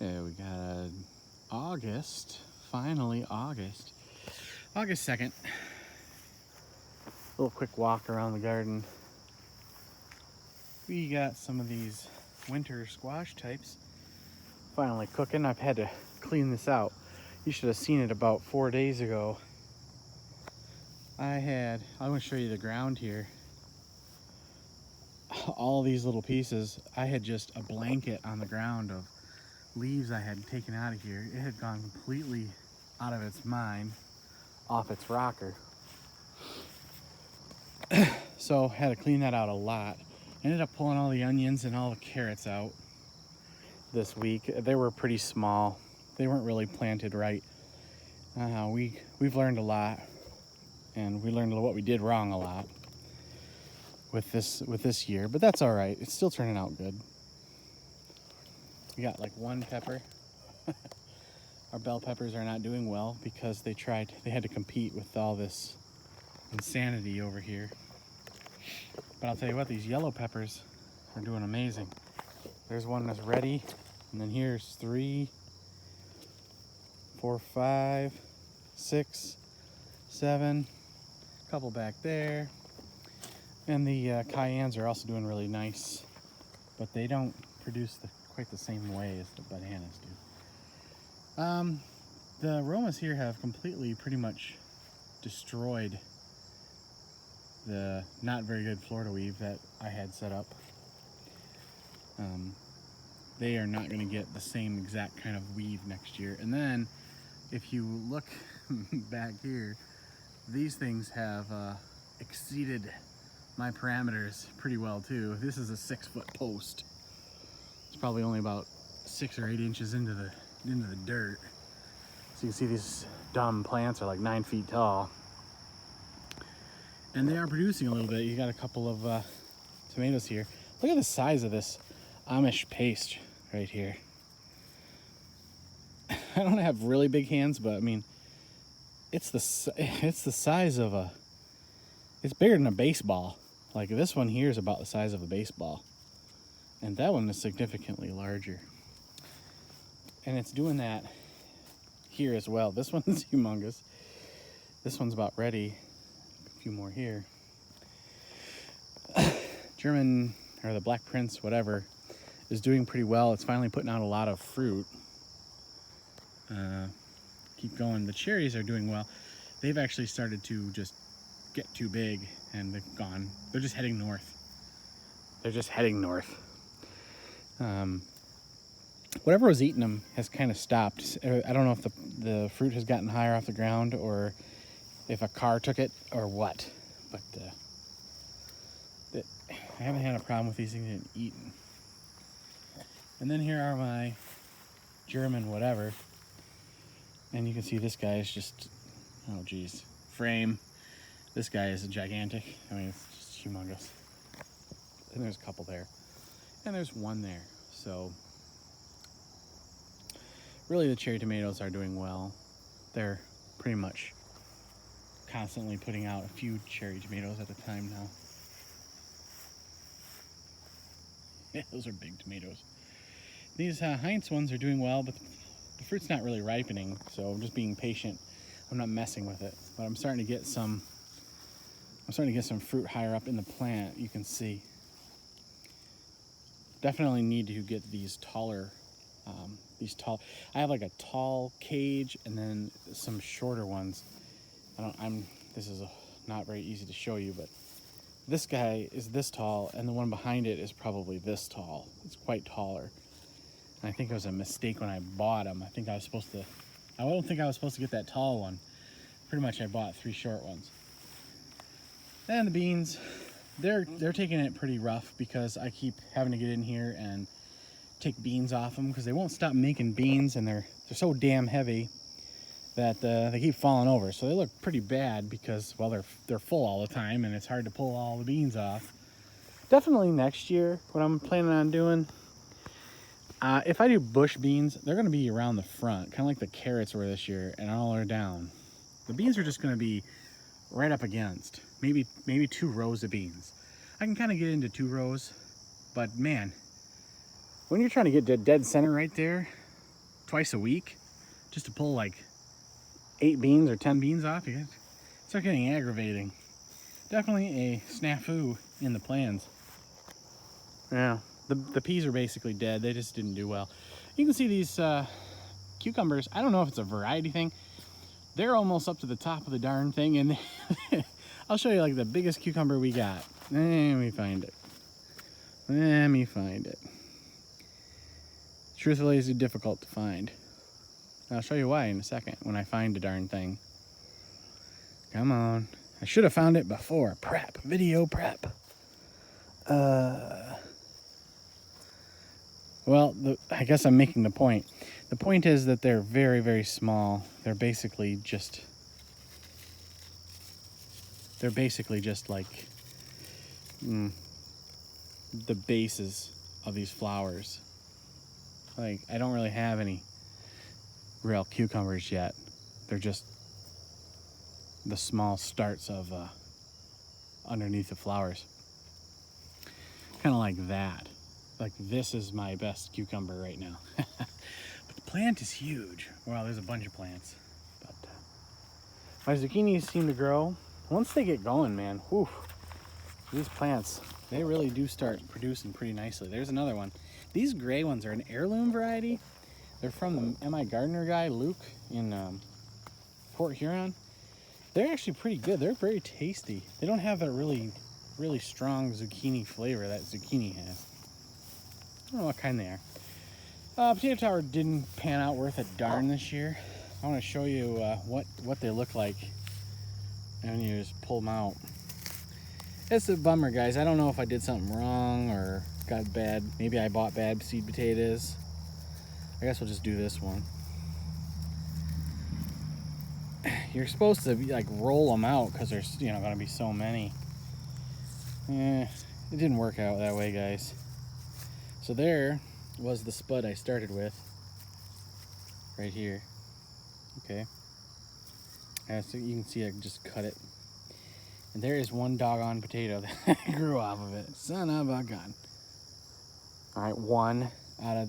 Yeah, we got August, finally August 2nd. A little quick walk around the garden. We got some of these winter squash types finally cooking. I've had to clean this out. You should have seen it about 4 days ago. I'm going to show you the ground here. All these little pieces, I had just a blanket on the ground of leaves I had taken out of here. It had gone completely out of its mind, off its rocker. So had to clean that out a lot. Ended up pulling all the onions and all the carrots out this week. They were pretty small. They weren't really planted right. We've learned a lot, and we learned what we did wrong a lot with this year, but that's all right. It's still turning out good. We got like one pepper. Our bell peppers are not doing well because they had to compete with all this insanity over here. But I'll tell you what, these yellow peppers are doing amazing. There's one that's ready, and then here's 3, 4, 5, 6, 7, a couple back there. And the cayennes are also doing really nice, but they don't produce quite the same way as the bananas do. The aromas here have completely pretty much destroyed the not very good Florida weave that I had set up. They are not going to get the same exact kind of weave next year. And then if you look back here, these things have exceeded my parameters pretty well too. This is a 6-foot post. It's probably only about 6 or 8 inches into the dirt. So you can see these dumb plants are like 9 feet tall. And they are producing a little bit. You got a couple of tomatoes here. Look at the size of this Amish paste right here. I don't have really big hands, but I mean, it's the size of it's bigger than a baseball. Like this one here is about the size of a baseball. And that one is significantly larger. And it's doing that here as well. This one's humongous. This one's about ready. A few more here. German, or the Black Prince, whatever, is doing pretty well. It's finally putting out a lot of fruit. Keep going. The cherries are doing well. They've actually started to just get too big and they've gone. They're just heading north. Whatever was eating them has kind of stopped. I don't know if the fruit has gotten higher off the ground or if a car took it or what, but I haven't had a problem with these things getting eaten. And then here are my German whatever, and you can see this guy is just, oh geez, frame. This guy is gigantic. I mean, it's just humongous. And there's a couple there, and there's one there. So really the cherry tomatoes are doing well. They're pretty much constantly putting out a few cherry tomatoes at a time now. Yeah, those are big tomatoes. These Heinz ones are doing well, but the fruit's not really ripening, so I'm just being patient. I'm not messing with it, but I'm starting to get some fruit higher up in the plant. You can see. Definitely need to get these taller. I have like a tall cage and then some shorter ones. This is not very easy to show you, but this guy is this tall and the one behind it is probably this tall. It's quite taller. And I think it was a mistake when I bought them. I don't think I was supposed to get that tall one. Pretty much I bought 3 short ones. And the beans, they're taking it pretty rough because I keep having to get in here and take beans off them because they won't stop making beans, and they're so damn heavy that they keep falling over. So they look pretty bad because, well, they're full all the time and it's hard to pull all the beans off. Definitely next year, what I'm planning on doing, if I do bush beans, they're going to be around the front, kind of like the carrots were this year, and all are down. The beans are just going to be right up against, maybe 2 rows of beans. I can kind of get into 2 rows, but man, when you're trying to get dead center right there, twice a week just to pull like 8 beans or 10 beans off, you start getting aggravating. Definitely a snafu in the plans. Yeah, the peas are basically dead. They just didn't do well. You can see these cucumbers. I don't know if it's a variety thing. They're almost up to the top of the darn thing, and I'll show you like the biggest cucumber we got. Let me find it. Let me find it. Truthfully, it's difficult to find. I'll show you why in a second when I find the darn thing. Come on. I should have found it before. Prep. Video prep. Well, I guess I'm making the point. The point is that they're very, very small. They're basically just like the bases of these flowers. Like, I don't really have any real cucumbers yet. They're just the small starts of underneath the flowers. Kind of like that. Like, this is my best cucumber right now. But the plant is huge. Wow, there's a bunch of plants. But my zucchinis seem to grow. Once they get going, man, whew, these plants, they really do start producing pretty nicely. There's another one. These gray ones are an heirloom variety. They're from the M.I. Gardner guy, Luke, in Port Huron. They're actually pretty good. They're very tasty. They don't have that really, really strong zucchini flavor that zucchini has. I don't know what kind they are. Potato tower didn't pan out worth a darn this year. I want to show you what they look like, and you just pull them out. It's a bummer, guys. I don't know if I did something wrong or got bad. Maybe I bought bad seed potatoes. I guess we'll just do this one. You're supposed to like roll them out because there's gonna be so many. It didn't work out that way, guys. So there was the spud I started with, right here. Okay. So you can see I just cut it. And there is one doggone potato that grew off of it. Son of a gun. All right, one out of